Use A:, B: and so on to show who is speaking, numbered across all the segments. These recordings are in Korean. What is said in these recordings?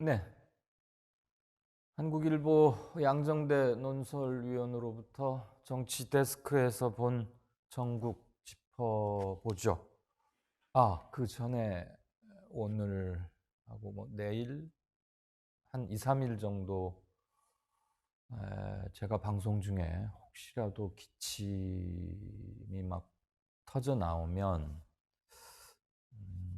A: 네. 한국일보 양정대 논설위원으로부터 정치 데스크에서 본 전국 짚어보죠. 그 전에 오늘하고 뭐 내일 한 2, 3일 정도 제가 방송 중에 혹시라도 기침이 막 터져 나오면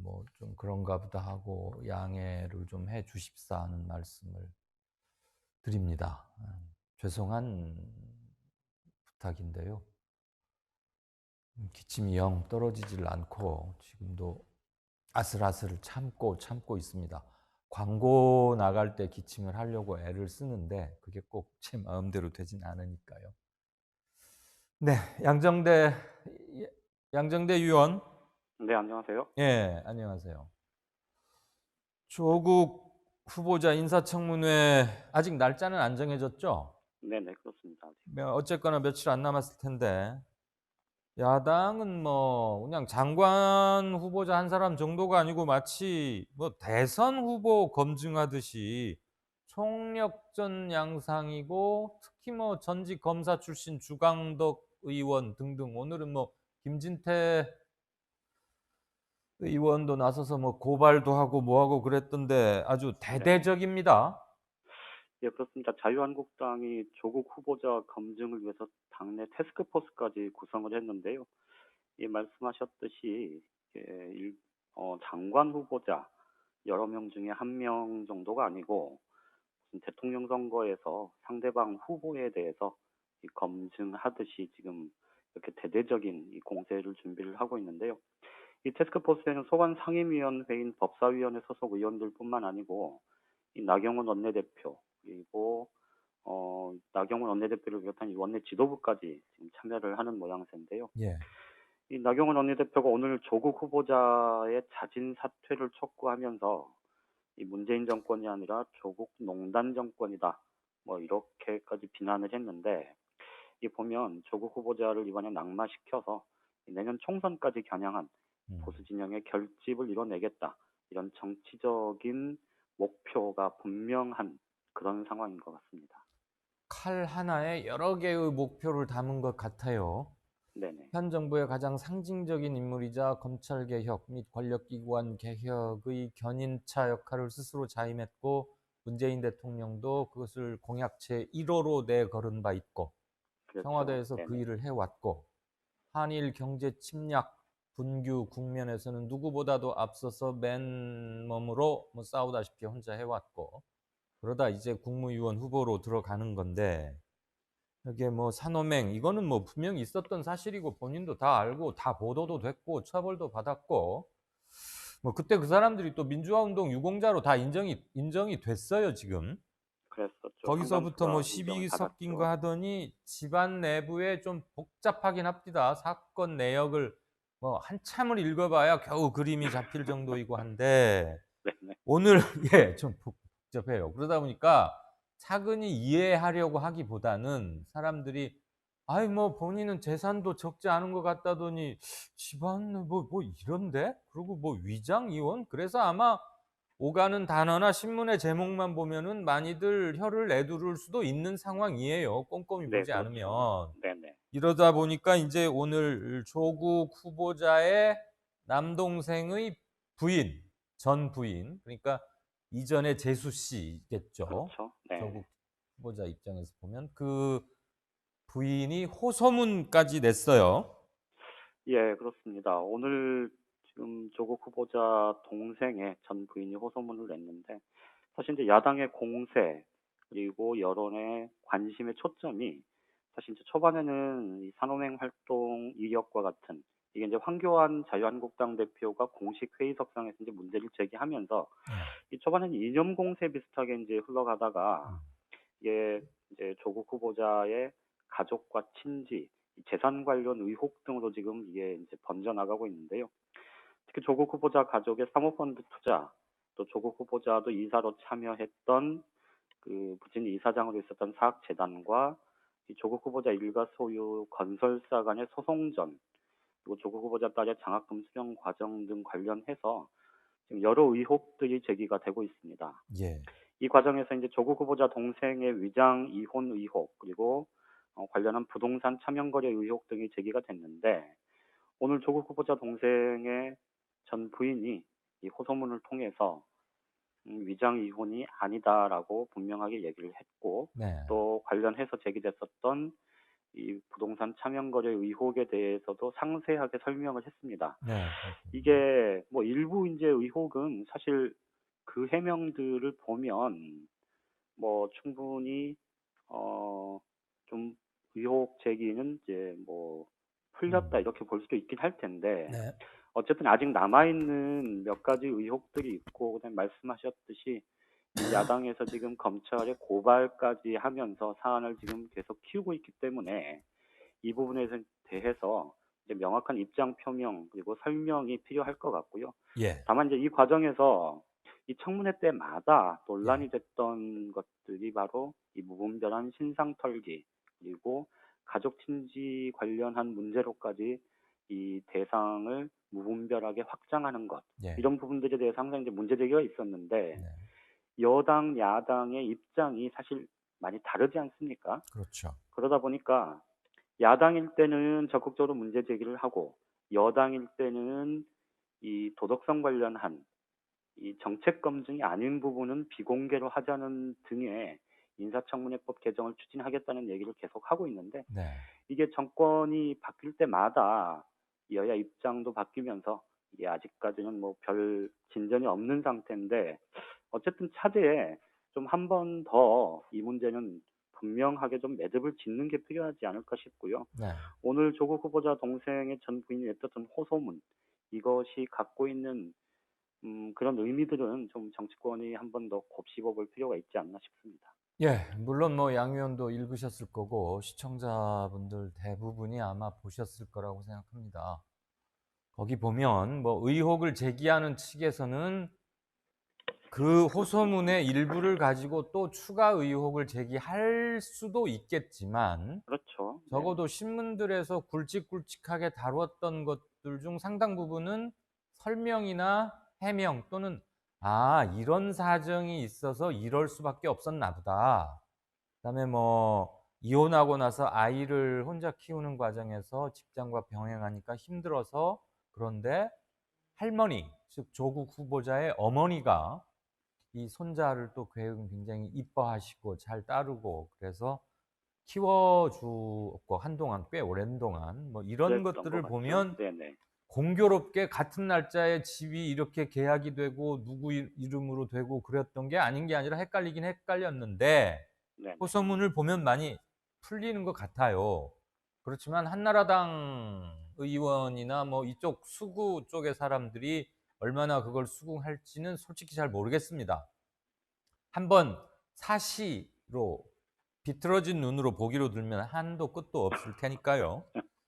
A: 뭐 좀 그런가 보다 하고 양해를 좀 해 주십사 하는 말씀을 드립니다. 죄송한 부탁인데요. 기침이 영 떨어지질 않고 지금도 아슬아슬 참고 있습니다. 광고 나갈 때 기침을 하려고 애를 쓰는데 그게 꼭 제 마음대로 되진 않으니까요. 네, 양정대 위원.
B: 네, 안녕하세요.
A: 예, 안녕하세요. 조국 후보자 인사청문회 아직 날짜는 안 정해졌죠?
B: 네네, 그렇습니다. 아직.
A: 어쨌거나 며칠 안 남았을 텐데 야당은 뭐 그냥 장관 후보자 한 사람 정도가 아니고 마치 뭐 대선 후보 검증하듯이 총력전 양상이고, 특히 뭐 전직 검사 출신 주강덕 의원 등등, 오늘은 뭐 김진태 의원도 나서서 뭐 고발도 하고 뭐하고 그랬던데 아주
B: 네네.
A: 대대적입니다.
B: 예, 그렇습니다. 자유한국당이 조국 후보자 검증을 위해서 당내 태스크포스까지 구성을 했는데요. 이 말씀하셨듯이 예, 장관 후보자 여러 명 중에 한 명 정도가 아니고 무슨 대통령 선거에서 상대방 후보에 대해서 이 검증하듯이 지금 이렇게 대대적인 이 공세를 준비를 하고 있는데요. 이 태스크포스에는 소관 상임위원회인 법사위원회 소속 의원들뿐만 아니고 이 나경원 원내대표 그리고 나경원 원내대표를 비롯한 이 원내 지도부까지 지금 참여를 하는 모양새인데요.
A: 예.
B: 이 나경원 원내대표가 오늘 조국 후보자의 자진 사퇴를 촉구하면서 이 문재인 정권이 아니라 조국 농단 정권이다. 뭐 이렇게까지 비난을 했는데 이 보면 조국 후보자를 이번에 낙마시켜서 내년 총선까지 겨냥한
A: 음.
B: 보수 진영의 결집을 이뤄내겠다. 이런 정치적인 목표가 분명한 그런 상황인 것 같습니다.
A: 칼 하나에 여러 개의 목표를 담은 것 같아요.
B: 네네.
A: 현 정부의 가장 상징적인 인물이자 검찰 개혁 및 권력기관 개혁의 견인차 역할을 스스로 자임했고, 문재인 대통령도 그것을 공약 제1호로 내걸은 바 있고,
B: 그렇죠.
A: 청와대에서 그
B: 네네.
A: 일을 해왔고, 한일 경제 침략 분규 국면에서는 누구보다도 앞서서 맨몸으로 뭐 싸우다시피 혼자 해왔고, 그러다 이제 국무위원 후보로 들어가는 건데, 이게 뭐 산호맹, 이거는 뭐 분명히 있었던 사실이고 본인도 다 알고 다 보도도 됐고 처벌도 받았고, 뭐 그때 그 사람들이 또 민주화 운동 유공자로 다 인정이 됐어요 지금.
B: 그랬었죠.
A: 거기서부터 뭐
B: 상당수가 인정을
A: 시비 섞인 거
B: 받았죠.
A: 하더니 집안 내부에 좀 복잡하긴 합니다. 사건 내역을 뭐 한참을 읽어봐야 겨우 그림이 잡힐 정도이고 한데,
B: 네네.
A: 오늘 예, 좀 복잡해요. 그러다 보니까 차근히 이해하려고 하기보다는 사람들이 아이 뭐 본인은 재산도 적지 않은 것 같다더니 집안 뭐 이런데? 그리고 뭐 위장 이혼? 그래서 아마 오가는 단어나 신문의 제목만 보면은 많이들 혀를 내두를 수도 있는 상황이에요, 꼼꼼히
B: 네,
A: 보지
B: 그렇죠.
A: 않으면.
B: 네네.
A: 이러다 보니까 이제 오늘 조국 후보자의 남동생의 부인, 전 부인, 그러니까 이전에 재수 씨겠죠.
B: 그렇죠. 네.
A: 조국 후보자 입장에서 보면 그 부인이 호소문까지 냈어요.
B: 예, 그렇습니다. 오늘 지금 조국 후보자 동생의 전 부인이 호소문을 냈는데 사실 이제 야당의 공세 그리고 여론의 관심의 초점이 사실 이제 초반에는 이 산호맹 활동 이력과 같은 이게 이제 황교안 자유한국당 대표가 공식 회의석상에서 이제 문제를 제기하면서
A: 예.
B: 이 초반에는 이념 공세 비슷하게 이제 흘러가다가
A: 음.
B: 이게 이제 조국 후보자의 가족과 친지, 재산 관련 의혹 등으로 지금 이게 이제 번져나가고 있는데요. 특히 조국 후보자 가족의 사모펀드 투자, 또 조국 후보자도 이사로 참여했던 그 부진 이사장으로 있었던 사학재단과 이 조국 후보자 일가 소유 건설사 간의 소송전, 그리고 조국 후보자 딸의 장학금 수령 과정 등 관련해서 지금 여러 의혹들이 제기가 되고 있습니다.
A: 예.
B: 이 과정에서 이제 조국 후보자 동생의 위장 이혼 의혹 그리고 관련한 부동산 차명 거래 의혹 등이 제기가 됐는데 오늘 조국 후보자 동생의 전 부인이 이 호소문을 통해서 위장 이혼이 아니다라고 분명하게 얘기를 했고
A: 네.
B: 또 관련해서 제기됐었던 이 부동산 차명 거래 의혹에 대해서도 상세하게 설명을 했습니다.
A: 네.
B: 이게 뭐 일부 이제 의혹은 사실 그 해명들을 보면 뭐 충분히 좀 의혹 제기는 이제 뭐 풀렸다 이렇게 볼 수도 있긴 할 텐데
A: 네.
B: 어쨌든 아직 남아 있는 몇 가지 의혹들이 있고 그다음에 말씀하셨듯이 이 야당에서 지금 검찰에 고발까지 하면서 사안을 지금 계속 키우고 있기 때문에 이 부분에 대해서 이제 명확한 입장 표명 그리고 설명이 필요할 것 같고요.
A: 예.
B: 다만 이제 이 과정에서 이 청문회 때마다
A: 예.
B: 논란이 됐던 것들이 바로 이 무분별한 신상 털기 그리고 가족 친지 관련한 문제로까지 이 대상을 무분별하게 확장하는 것
A: 예.
B: 이런 부분들에 대해서 항상 이제 문제 제기가 있었는데
A: 네.
B: 여당 야당의 입장이 사실 많이 다르지 않습니까?
A: 그렇죠.
B: 그러다 보니까 야당일 때는 적극적으로 문제 제기를 하고 여당일 때는 이 도덕성 관련한 이 정책 검증이 아닌 부분은 비공개로 하자는 등의 인사청문회법 개정을 추진하겠다는 얘기를 계속 하고 있는데
A: 네.
B: 이게 정권이 바뀔 때마다 여야 입장도 바뀌면서 이게 아직까지는 뭐 별 진전이 없는 상태인데 어쨌든 차제에 좀 한 번 더 이 문제는 분명하게 좀 매듭을 짓는 게 필요하지 않을까 싶고요.
A: 네.
B: 오늘 조국 후보자 동생의 전 부인이 냈던 호소문 이것이 갖고 있는 그런 의미들은 좀 정치권이 한 번 더 곱씹어 볼 필요가 있지 않나 싶습니다.
A: 예. 물론 뭐 양 의원도 읽으셨을 거고 시청자분들 대부분이 아마 보셨을 거라고 생각합니다. 거기 보면 뭐 의혹을 제기하는 측에서는 그 호소문의 일부를 가지고 또 추가 의혹을 제기할 수도 있겠지만
B: 그렇죠. 네.
A: 적어도 신문들에서 굵직굵직하게 다뤘던 것들 중 상당 부분은 설명이나 해명 또는 '아 이런 사정이 있어서 이럴 수밖에 없었나 보다.' 그다음에 뭐 이혼하고 나서 아이를 혼자 키우는 과정에서 직장과 병행하니까 힘들어서 그런데 할머니 즉 조국 후보자의 어머니가 이 손자를 또 굉장히 이뻐하시고 잘 따르고 그래서 키워주었고 한동안 꽤 오랜 동안 뭐 이런
B: 그랬던 것
A: 것들을
B: 같죠.
A: 보면
B: 네네.
A: 공교롭게 같은 날짜에 집이 이렇게 계약이 되고 누구 이름으로 되고 그랬던 게 아닌 게 아니라 헷갈리긴 헷갈렸는데
B: 네네.
A: 호소문을 보면 많이 풀리는 것 같아요. 그렇지만 한나라당 의원이나 뭐 이쪽 수구 쪽의 사람들이 얼마나 그걸 수긍할지는 솔직히 잘 모르겠습니다. 한번 사시로 비틀어진 눈으로 보기로 들면 한도 끝도 없을 테니까요.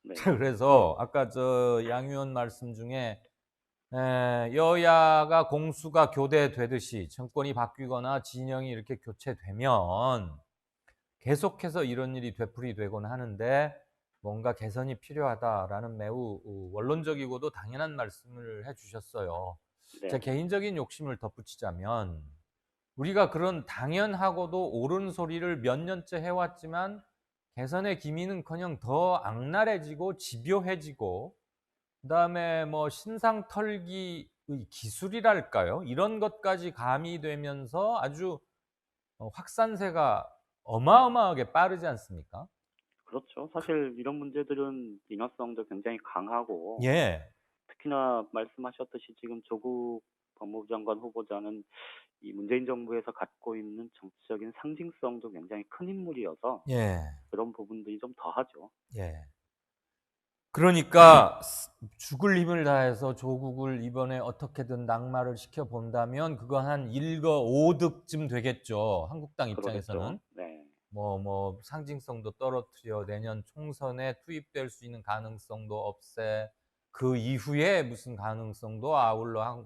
B: 네.
A: 자 그래서 아까 저 양 의원 말씀 중에 여야가 공수가 교대되듯이 정권이 바뀌거나 진영이 이렇게 교체되면 계속해서 이런 일이 되풀이되곤 하는데 뭔가 개선이 필요하다라는 매우 원론적이고도 당연한 말씀을 해 주셨어요. 제
B: 네네.
A: 개인적인 욕심을 덧붙이자면 우리가 그런 당연하고도 옳은 소리를 몇 년째 해왔지만 개선의 기미는커녕 더 악랄해지고 집요해지고 그다음에 뭐 신상 털기의 기술이랄까요? 이런 것까지 가미되면서 아주 확산세가 어마어마하게 빠르지 않습니까?
B: 그렇죠. 사실 이런 문제들은 인화성도 굉장히 강하고
A: 예.
B: 특히나 말씀하셨듯이 지금 조국 법무부 장관 후보자는 이 문재인 정부에서 갖고 있는 정치적인 상징성도 굉장히 큰 인물이어서
A: 예.
B: 그런 부분들이 좀 더하죠.
A: 예. 그러니까 죽을 힘을 다해서 조국을 이번에 어떻게든 낙마를 시켜 본다면 그거 한 1거 5득쯤 되겠죠. 한국당
B: 그러겠죠.
A: 입장에서는.
B: 네.
A: 뭐 상징성도 떨어뜨려 내년 총선에 투입될 수 있는 가능성도 없애. 그 이후에 무슨 가능성도 아울러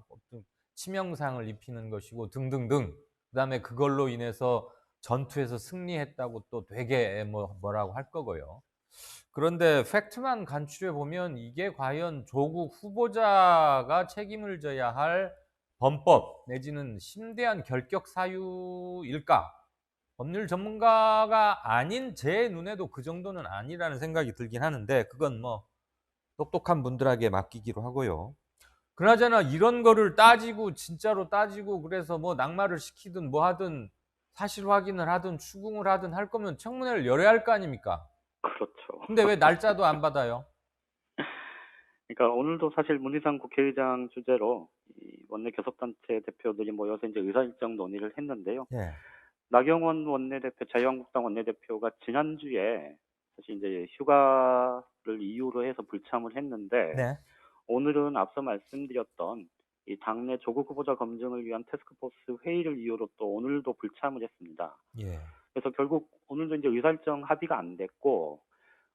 A: 치명상을 입히는 것이고 등등등. 그다음에 그걸로 인해서 전투에서 승리했다고 또 되게 뭐라고 할 거고요. 그런데 팩트만 간추려 보면 이게 과연 조국 후보자가 책임을 져야 할 범법 내지는 심대한 결격 사유일까? 법률 전문가가 아닌 제 눈에도 그 정도는 아니라는 생각이 들긴 하는데 그건 뭐 똑똑한 분들에게 맡기기로 하고요. 그나저나 이런 거를 따지고 진짜로 따지고 그래서 뭐 낙마를 시키든 뭐 하든 사실 확인을 하든 추궁을 하든 할 거면 청문회를 열어야 할 거 아닙니까?
B: 그렇죠.
A: 근데 왜 날짜도 안 받아요?
B: 그러니까 오늘도 사실 문희상 국회의장 주재로 이 원내 교섭단체 대표들이 모여서 이제 의사일정 논의를 했는데요.
A: 예.
B: 나경원 원내대표, 자유한국당 원내대표가 지난주에 사실 이제 휴가를 이유로 해서 불참을 했는데
A: 네.
B: 오늘은 앞서 말씀드렸던 이 당내 조국 후보자 검증을 위한 태스크포스 회의를 이유로 또 오늘도 불참을 했습니다.
A: 예.
B: 그래서 결국 오늘도 이제 의사일정 합의가 안 됐고,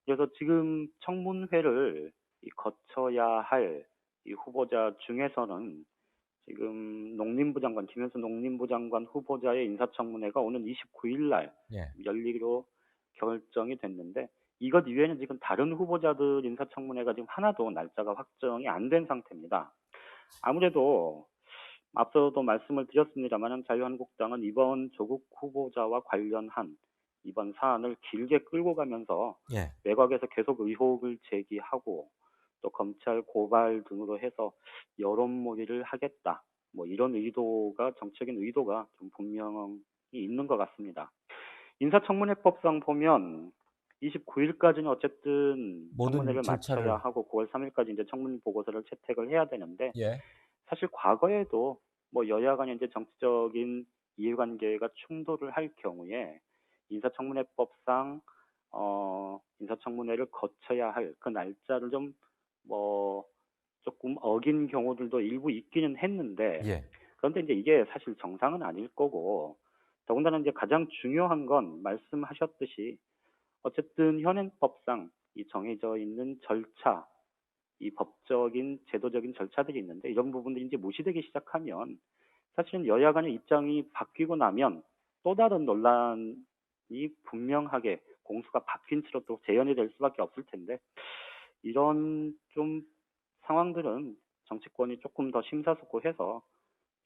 B: 그래서 지금 청문회를 거쳐야 할 이 후보자 중에서는 지금 농림부 장관, 김현수 농림부 장관 후보자의 인사청문회가 오는 29일 날
A: 예.
B: 열리기로 결정이 됐는데, 이것 이외에는 지금 다른 후보자들 인사청문회가 지금 하나도 날짜가 확정이 안 된 상태입니다. 아무래도 앞서도 말씀을 드렸습니다만 자유한국당은 이번 조국 후보자와 관련한 이번 사안을 길게 끌고 가면서
A: 예.
B: 외곽에서 계속 의혹을 제기하고 또 검찰 고발 등으로 해서 여론몰이를 하겠다. 뭐 이런 의도가, 정책인 의도가 좀 분명히 있는 것 같습니다. 인사청문회법상 보면 29일까지는 어쨌든
A: 모든
B: 청문회를 마쳐야
A: 절차를
B: 하고 9월 3일까지 이제 청문 보고서를 채택을 해야 되는데,
A: 예.
B: 사실 과거에도 뭐 여야 간에 이제 정치적인 이해관계가 충돌을 할 경우에 인사청문회법상 인사청문회를 거쳐야 할 그 날짜를 좀 뭐 조금 어긴 경우들도 일부 있기는 했는데,
A: 예.
B: 그런데 이제 이게 사실 정상은 아닐 거고, 더군다나 이제 가장 중요한 건 말씀하셨듯이 어쨌든 현행법상 이 정해져 있는 절차, 이 법적인 제도적인 절차들이 있는데 이런 부분들이 이제 무시되기 시작하면 사실은 여야 간의 입장이 바뀌고 나면 또 다른 논란이 분명하게 공수가 바뀐 채로 또 재현이 될 수밖에 없을 텐데, 이런 좀 상황들은 정치권이 조금 더 심사숙고해서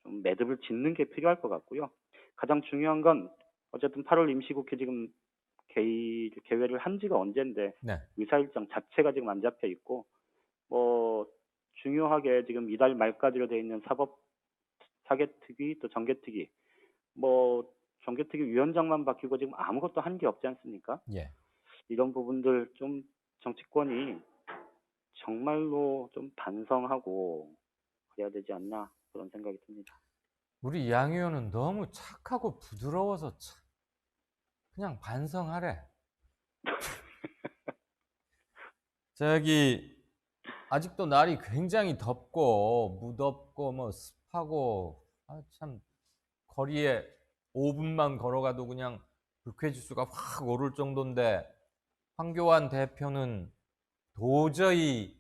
B: 좀 매듭을 짓는 게 필요할 것 같고요. 가장 중요한 건 어쨌든 8월 임시국회 지금 개회를 한 지가 언젠데
A: 네.
B: 의사일정 자체가 지금 안 잡혀 있고, 뭐 중요하게 지금 이달 말까지로 되어 있는 사법 사개특위 또 정개특위, 뭐 정개특위 위원장만 바뀌고 지금 아무것도 한 게 없지 않습니까?
A: 예.
B: 이런 부분들 좀 정치권이 정말로 좀 반성하고 그래야 되지 않나 그런 생각이 듭니다.
A: 우리 양 의원은 너무 착하고 부드러워서 참 그냥 반성하래. 저기 아직도 날이 굉장히 덥고 무덥고 뭐 습하고 참 거리에 5분만 걸어가도 그냥 불쾌지수가 확 오를 정도인데 황교안 대표는 도저히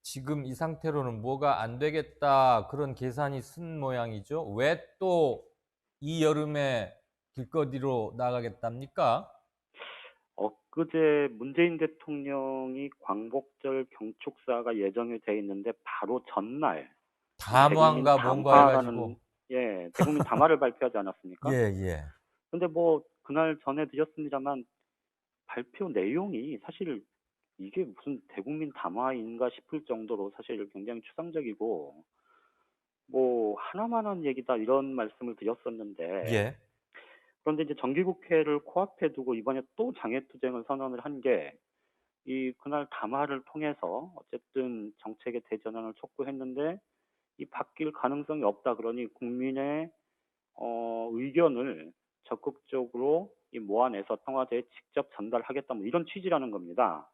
A: 지금 이 상태로는 뭐가 안 되겠다 그런 계산이 쓴 모양이죠. 왜 또 이 여름에 길거리로 나가겠답니까?
B: 엊그제 문재인 대통령이 광복절 경축사가 예정이 돼 있는데 바로 전날 이 대국민
A: 담화인가 뭔가
B: 담화라는,
A: 해가지고
B: 대국민 담화를 발표하지 않았습니까?
A: 예.
B: 근데 뭐 그날 전해드렸습니다만 발표 내용이 사실 이게 무슨 대국민 담화인가 싶을 정도로 사실 굉장히 추상적이고 뭐 하나만한 얘기다 이런 말씀을 드렸었는데,
A: 예.
B: 그런데 이제 정기국회를 코앞에 두고 이번에 또 장애투쟁을 선언을 한 게 이 그날 담화를 통해서 어쨌든 정책의 대전환을 촉구했는데 이 바뀔 가능성이 없다 그러니 국민의 의견을 적극적으로 이 모아내서 청와대에 직접 전달하겠다 뭐 이런 취지라는 겁니다.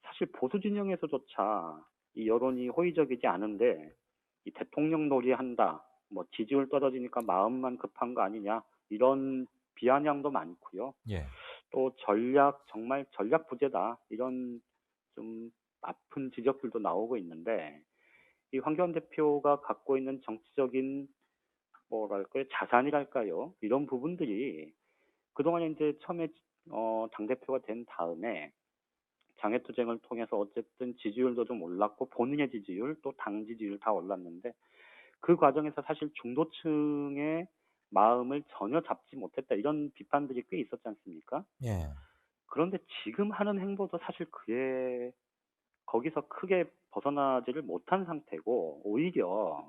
B: 사실 보수 진영에서조차 이 여론이 호의적이지 않은데 이 대통령 놀이한다, 뭐 지지율 떨어지니까 마음만 급한 거 아니냐 이런 비아냥도 많고요.
A: 예.
B: 또 정말 전략 부재다 이런 좀 아픈 지적들도 나오고 있는데, 이 황교안 대표가 갖고 있는 정치적인 뭐랄까요 자산이랄까요 이런 부분들이 그동안 이제 처음에 당대표가 된 다음에 장애투쟁을 통해서 어쨌든 지지율도 좀 올랐고 본인의 지지율 또 당 지지율 다 올랐는데 그 과정에서 사실 중도층의 마음을 전혀 잡지 못했다 이런 비판들이 꽤 있었지 않습니까?
A: 예.
B: 그런데 지금 하는 행보도 사실 그에 거기서 크게 벗어나지를 못한 상태고 오히려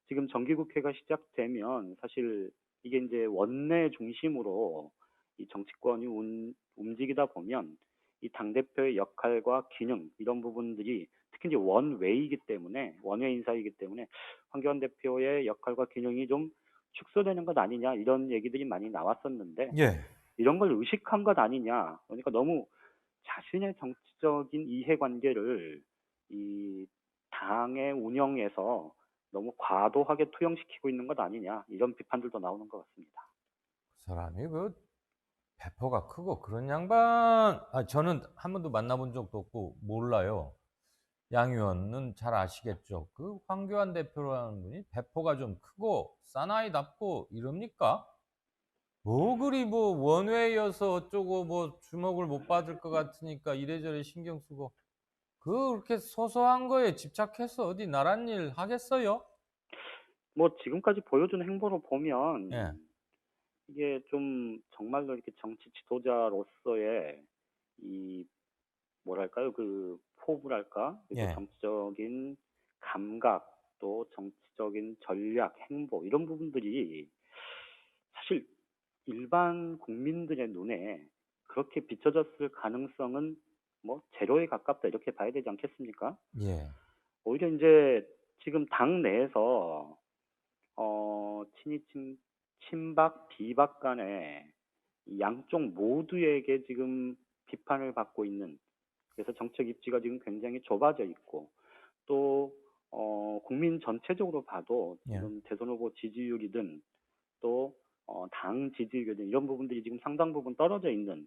B: 지금 정기국회가 시작되면 사실 이게 이제 원내 중심으로 이 정치권이 움직이다 보면 이 당대표의 역할과 기능 이런 부분들이 특히 이제 원외 인사이기 때문에 황교안 대표의 역할과 기능이 좀 축소되는 것 아니냐 이런 얘기들이 많이 나왔었는데
A: 예.
B: 이런 걸 의식한 것 아니냐. 그러니까 너무 자신의 정치적인 이해관계를 이 당의 운영에서 너무 과도하게 투영시키고 있는 것 아니냐. 이런 비판들도 나오는 것 같습니다.
A: 그 사람이 배포가 크고 그런 양반 저는 한 번도 만나본 적도 없고 몰라요. 양 의원은 잘 아시겠죠. 그 황교안 대표라는 분이 배포가 좀 크고 사나이답고 이럽니까? 뭐 그리 원외여서 어쩌고 주목을 못 받을 것 같으니까 이래저래 신경 쓰고 그렇게 소소한 거에 집착해서 어디 나란 일 하겠어요?
B: 뭐 지금까지 보여준 행보로 보면
A: 예.
B: 이게 좀 정말로 이렇게 정치 지도자로서의 이 뭐랄까요? 그 포부랄까? 그리고
A: 예.
B: 정치적인 감각 또 정치적인 전략, 행보 이런 부분들이 사실 일반 국민들의 눈에 그렇게 비춰졌을 가능성은 뭐 제로에 가깝다 이렇게 봐야 되지 않겠습니까?
A: 예.
B: 오히려 이제 지금 당 내에서 친박, 비박 간에 이 양쪽 모두에게 지금 비판을 받고 있는 그래서 정책 입지가 지금 굉장히 좁아져 있고 또 국민 전체적으로 봐도
A: 예.
B: 지금 대선 후보 지지율이든 또 당 지지율이든 이런 부분들이 지금 상당 부분 떨어져 있는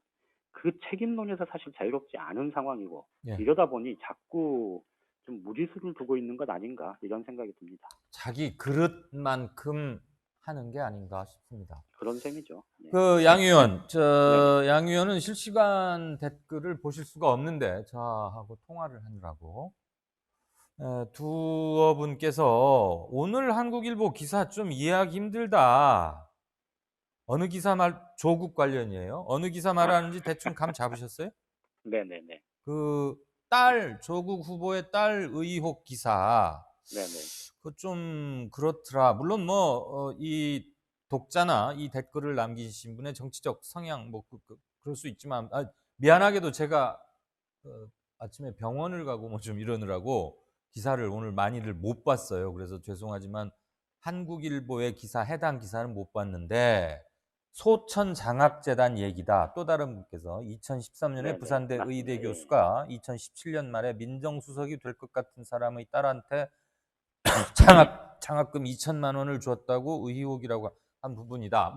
B: 그 책임론에서 사실 자유롭지 않은 상황이고
A: 예.
B: 이러다 보니 자꾸 좀 무리수를 두고 있는 것 아닌가 이런 생각이 듭니다.
A: 자기 그릇만큼 하는 게 아닌가 싶습니다.
B: 그런 셈이죠. 네.
A: 양 의원,
B: 네네.
A: 양 의원은 실시간 댓글을 보실 수가 없는데 저하고 통화를 하느라고 두어 분께서 오늘 한국일보 기사 좀 이해하기 힘들다. 어느 기사 조국 관련이에요. 어느 기사 말하는지 대충 감 잡으셨어요?
B: 네네네.
A: 그 조국 후보의 딸 의혹 기사.
B: 네네.
A: 그 좀 그렇더라. 물론 이 독자나 이 댓글을 남기신 분의 정치적 성향 그럴 수 있지만 미안하게도 제가 아침에 병원을 가고 좀 이러느라고 기사를 오늘 많이들 못 봤어요. 그래서 죄송하지만 한국일보의 해당 기사는 못 봤는데 소천 장학재단 얘기다. 또 다른 분께서 2013년에
B: 네네.
A: 부산대
B: 맞습니다.
A: 의대
B: 예.
A: 교수가 2017년 말에 민정수석이 될 것 같은 사람의 딸한테 장학금 2천만 원을 줬다고 의혹이라고 한 부분이다.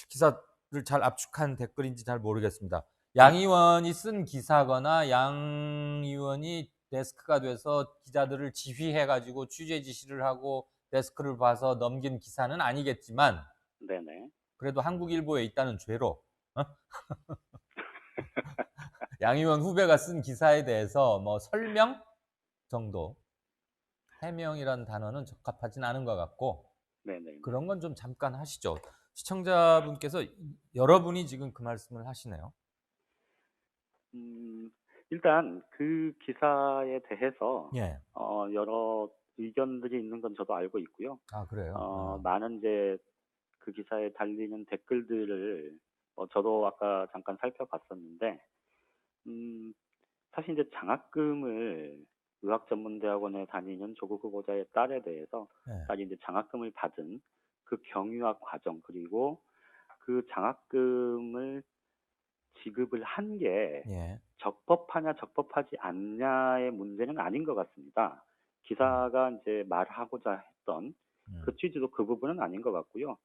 A: 기사를 잘 압축한 댓글인지 잘 모르겠습니다. 양 의원이 쓴 기사거나 양 의원이 데스크가 돼서 기자들을 지휘해가지고 취재 지시를 하고 데스크를 봐서 넘긴 기사는 아니겠지만
B: 네네.
A: 그래도 한국일보에 있다는 죄로 양 의원 후배가 쓴 기사에 대해서 설명 정도 해명이라는 단어는 적합하진 않은 것 같고
B: 네네네.
A: 그런 건 좀 잠깐 하시죠. 시청자분께서 여러분이 지금 그 말씀을 하시네요.
B: 음, 일단 그 기사에 대해서
A: 예.
B: 여러 의견들이 있는 건 저도 알고 있고요.
A: 그래요?
B: 많은 이제 그 기사에 달리는 댓글들을 저도 아까 잠깐 살펴봤었는데, 음, 사실 이제 장학금을 의학전문대학원에 다니는 조국 후보자의 딸에 대해서
A: 예.
B: 딸이 이제 장학금을 받은 그 경유학 과정 그리고 그 장학금을 지급을 한 게
A: 예.
B: 적법하냐 적법하지 않냐의 문제는 아닌 것 같습니다.
A: 음.
B: 기사가 이제 말하고자 했던
A: 음.
B: 그 취지도 그 부분은 아닌 것 같고요.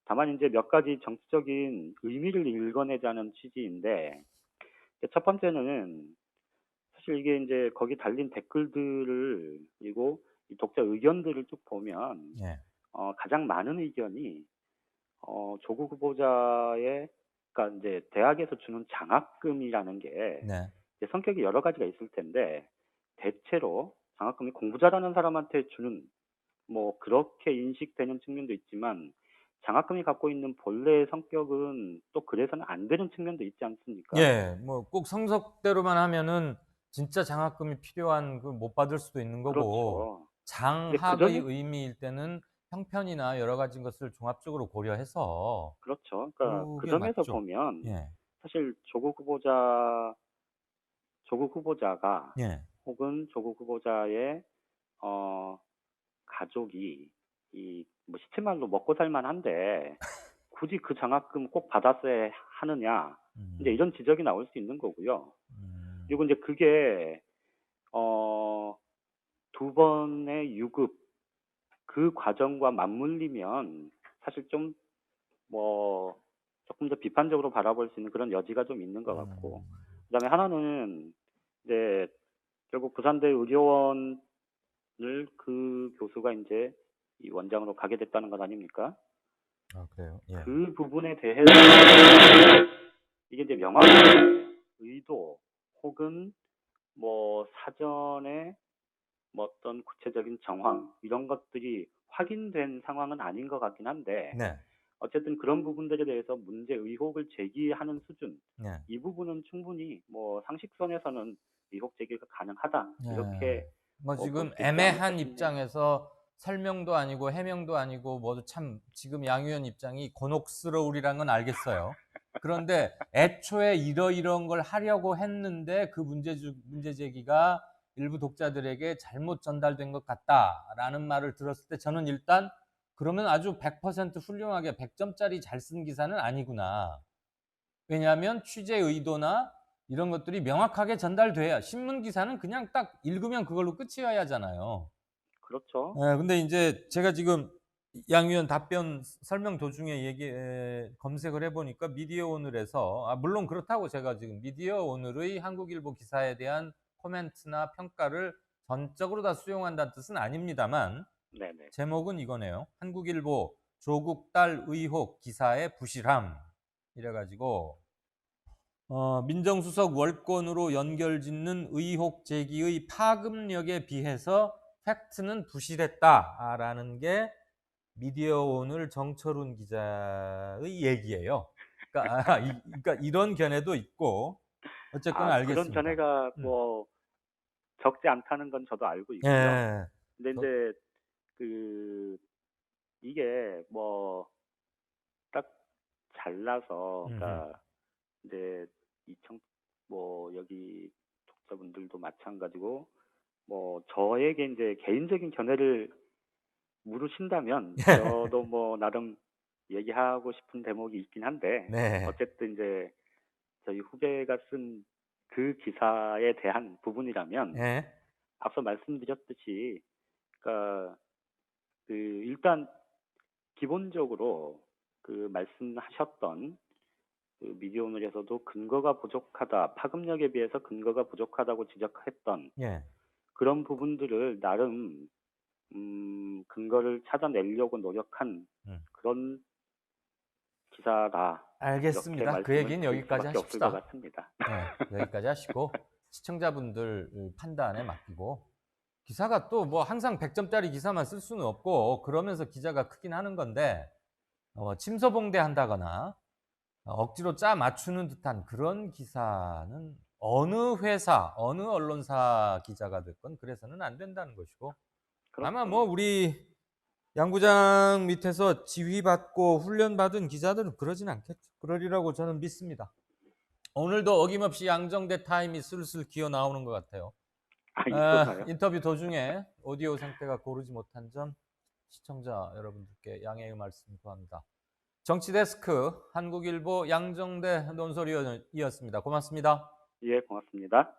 B: 다만 이제 몇 가지 정치적인 의미를 읽어내자는 취지인데 첫 번째는 사실 이게 이제 거기 달린 댓글들을 그리고 이 독자 의견들을 쭉 보면
A: 예.
B: 가장 많은 의견이 조국 후보자의 그러니까 이제 대학에서 주는 장학금이라는 게
A: 네.
B: 이제 성격이 여러 가지가 있을 텐데 대체로 장학금이 공부 잘하는 사람한테 주는 뭐 그렇게 인식되는 측면도 있지만 장학금이 갖고 있는 본래의 성격은 또 그래서는 안 되는 측면도 있지 않습니까?
A: 예. 뭐 꼭 성적대로만 하면은 진짜 장학금이 필요한 그 못 받을 수도 있는 거고,
B: 그렇죠. 근데 그
A: 장학의
B: 점에
A: 의미일 때는 형편이나 여러 가지 것을 종합적으로 고려해서
B: 그렇죠. 그러니까 그
A: 그게
B: 점에서
A: 맞죠.
B: 보면
A: 예.
B: 사실 조국 후보자가
A: 예.
B: 혹은 조국 후보자의 어 가족이 이 뭐 시체 말로 먹고 살 만한데 굳이 그 장학금 꼭 받았어야 하느냐 이제
A: 음.
B: 이런 지적이 나올 수 있는 거고요.
A: 음.
B: 그리고 이제 그게 어 두 번의 유급 그 과정과 맞물리면 사실 좀 뭐 조금 더 비판적으로 바라볼 수 있는 그런 여지가 좀 있는 것 같고,
A: 음.
B: 그다음에 하나는 이제 결국 부산대 의료원을 그 교수가 이제 이 원장으로 가게 됐다는 것 아닙니까?
A: 아 그래요? 예.
B: 그 부분에 대해서 이게 이제 명확한 의도 혹은 뭐 사전에 뭐 어떤 구체적인 정황 이런 것들이 확인된 상황은 아닌 것 같긴 한데,
A: 네.
B: 어쨌든 그런 부분들에 대해서 문제 의혹을 제기하는 수준,
A: 네.
B: 이 부분은 충분히 뭐 상식선에서는 의혹 제기가 가능하다
A: 예.
B: 이렇게
A: 뭐
B: 뭐 볼
A: 지금
B: 수 있지 않을까
A: 애매한
B: 싶네요.
A: 입장에서 설명도 아니고 해명도 아니고 모두 참 지금 양 의원 입장이 곤혹스러우리란 건 알겠어요. 그런데 애초에 이러이러한 걸 하려고 했는데 그 문제 제기가 일부 독자들에게 잘못 전달된 것 같다라는 말을 들었을 때 저는 일단 그러면 아주 100% 훌륭하게 100점짜리 잘 쓴 기사는 아니구나. 왜냐하면 취재 의도나 이런 것들이 명확하게 전달돼야, 신문 기사는 그냥 딱 읽으면 그걸로 끝이어야 하잖아요.
B: 그렇죠.
A: 예, 근데 인제 제가 지금 양 의원 답변 설명 도중에 검색을 해 보니까 미디어 오늘에서, 물론 그렇다고 제가 지금 미디어 오늘의 한국일보 기사에 대한 코멘트나 평가를 전적으로 다 수용한다는 뜻은 아닙니다만,
B: 네네.
A: 제목은 이거네요. 한국일보 조국 딸 의혹 기사의 부실함. 이래 가지고 민정수석 월권으로 연결짓는 의혹 제기의 파급력에 비해서 팩트는 부실했다라는 게 미디어 오늘 정철훈 기자의 얘기예요. 그러니까 그러니까 이런 견해도 있고 어쨌거나
B: 그런
A: 알겠습니다.
B: 견해가
A: 음.
B: 뭐 적지 않다는 건 저도 알고 있고요.
A: 예.
B: 근데
A: 저
B: 인제 그 이게 뭐 딱 잘라서,
A: 음음.
B: 그러니까 인제 이 청 뭐 여기 독자분들도 마찬가지고 뭐 저에게 인제 개인적인 견해를 물으신다면 저도 뭐 나름 얘기하고 싶은 대목이 있긴 한데,
A: 네.
B: 어쨌든 인제 저희 후배가 쓴 그 기사에 대한 부분이라면
A: 예.
B: 앞서 말씀드렸듯이, 그러니까 그 일단 기본적으로 그 말씀하셨던 그 미디어오늘에서도 근거가 부족하다, 파급력에 비해서 근거가 부족하다고 지적했던
A: 예.
B: 그런 부분들을 나름 근거를 찾아내려고 노력한
A: 음.
B: 그런 기사다, 이렇게
A: 알겠습니다. 그
B: 말씀을
A: 얘기는
B: 드릴
A: 여기까지
B: 수밖에 없을 것
A: 하십시다.
B: 같습니다.
A: 예. 여기까지 하시고 시청자분들 판단에 맡기고, 기사가 또 뭐 항상 100점짜리 기사만 쓸 수는 없고 그러면서 기자가 크긴 하는 건데, 침소봉대한다거나 억지로 짜 맞추는 듯한 그런 기사는 어느 회사, 어느 언론사 기자가 됐건 그래서는 안 된다는 것이고, 아마 뭐
B: 그렇죠.
A: 우리 양구장 밑에서 지휘받고 훈련받은 기자들은 그러진 않겠죠. 그러리라고 저는 믿습니다. 오늘도 어김없이 양정대 타임이 슬슬 기어 나오는 것 같아요.
B: 있어서요.
A: 인터뷰 도중에 오디오 상태가 고르지 못한 점 시청자 여러분들께 양해의 말씀 구합니다. 정치데스크 한국일보 양정대 논설위원이었습니다. 고맙습니다.
B: 예, 고맙습니다.